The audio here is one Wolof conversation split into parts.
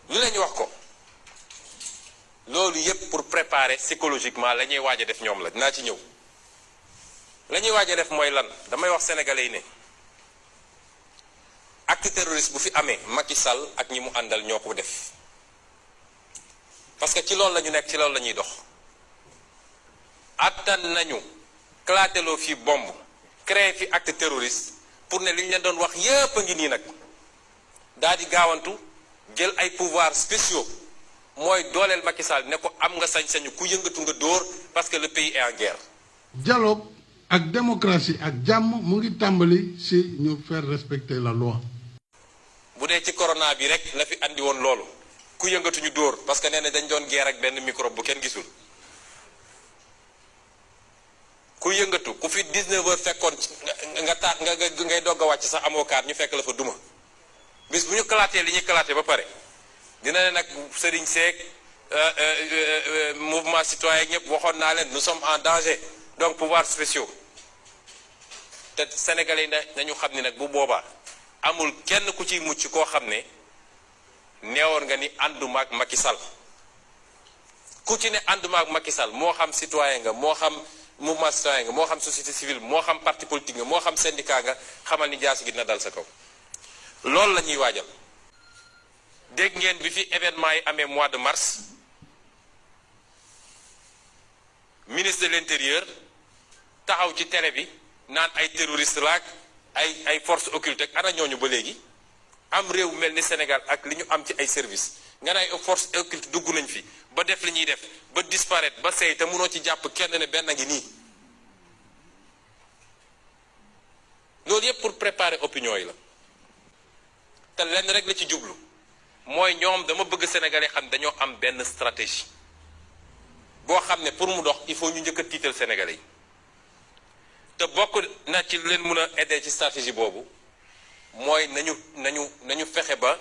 lu lañu wax ko loolu yépp pour préparer psychologiquement la ñuy waaj a def ñoom la dinaa ci ñëw la ñuy waaj a def mooy lan damay wax sénégalais yi ne acte terroriste bu fi amee Macky Sall ak ñi mu àndal ñoo ko def parce que ci loolu la ñu nekk ci loolu la ñuy dox attan nañu clateloo fi bombe créé fi acte terroriste pour ne li ñu leen doon wax yépp a ngi nii nag daal di gaawantu jël ay pouvoirs spéciaux mooy dooleel Macky Sall ne ko am nga sañ-sañu ku yëngatu nga dóor parce que le pays est en guerre. Dialogue ak démocratie ak jàmm mu ngi tàmbali si ñu faire respecter la loi. bu dee ci corona bi rek la fi andi woon loolu ku yëngatu ñu dóor parce que nee na dañ doon guerre ak benn microbe bu kenn gisul ku yëngatu ku fi 19 heures fekkoon ngay dogg a wàcc sax amoo kaar ñu fekk la fa duma bis bu ñu kalaatee li ñuy kalaatee ba pare dina ne nag Serigne Seck mouvement citoyen ñëpp waxoon naa leen nous sommes en danger donc pouvoirs spéciaux te sénégalais yi nañu xam ni nag bu boobaa amul kenn ku ciy mucc koo xam ne neewoon nga ni ànduma ak Macky Sall ku ci ne ànduma ak Macky Sall moo xam citoyen nga moo xam mouvement citoyen nga moo xam société civile moo xam parti politique nga moo xam syndicat nga xamal ni jaasi gi dina dal sa kaw loolu la ñuy waajal dégg ngeen bi fi événement yi amee mois de mars ministre de l'intérieur taxaw ci télé bi naan ay terroriste laak ay force occulte ak ana ñooñu ba léegi am réew mel ni Sénégal ak li ñu am ci ay service nga ne ay force occulte dugg nañ fi ba def li ñuy def ba disparaître ba sey te mënoo ci jàpp kenn ne benn ngi nii loolu yëpp pour préparer opinion yi la te lenn rek la ci jublu mooy ñoom dama bëgg sénégalais xam dañoo am benn stratégie boo xam ne pour mu dox il faut ñu njëkk a tiital sénégalais yi te bokk na ci leen mën a aider ci stratégie boobu mooy nañu fexe ba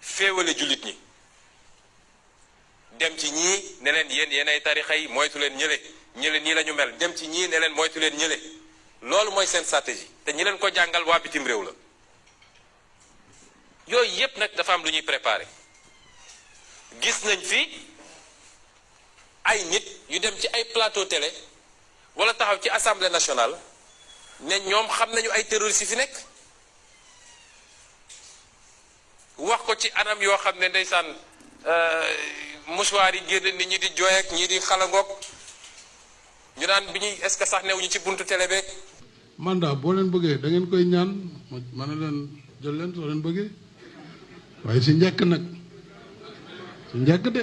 féewale jullit ñi dem ci ñii ne leen yéen ay tarixa yi moytu leen ñële nii la ñu mel dem ci ñii ne leen moytu leen ñële loolu mooy seen stratégie te ñi leen ko jàngal waa bitim réew la yooyu yépp nag dafa am lu ñuy préparer gis nañ fi ay nit yu dem ci ay plateau télé wala taxaw ci assemblée nationale ne ñoom xam nañu ay terroristes yi fi nekk wax ko ci anam yoo xam ne ndeysaan mouchoir yi génn nit ñi di jooy ak ñii di xalangoog ñu naan bi ñuy est-ce que sax newuñu ci buntu télé beeg. mandat boo leen bëggee da ngeen koy ñaan ma ne leen jël leen soo leen bëggee waaye si njëkk nag si njëkk de.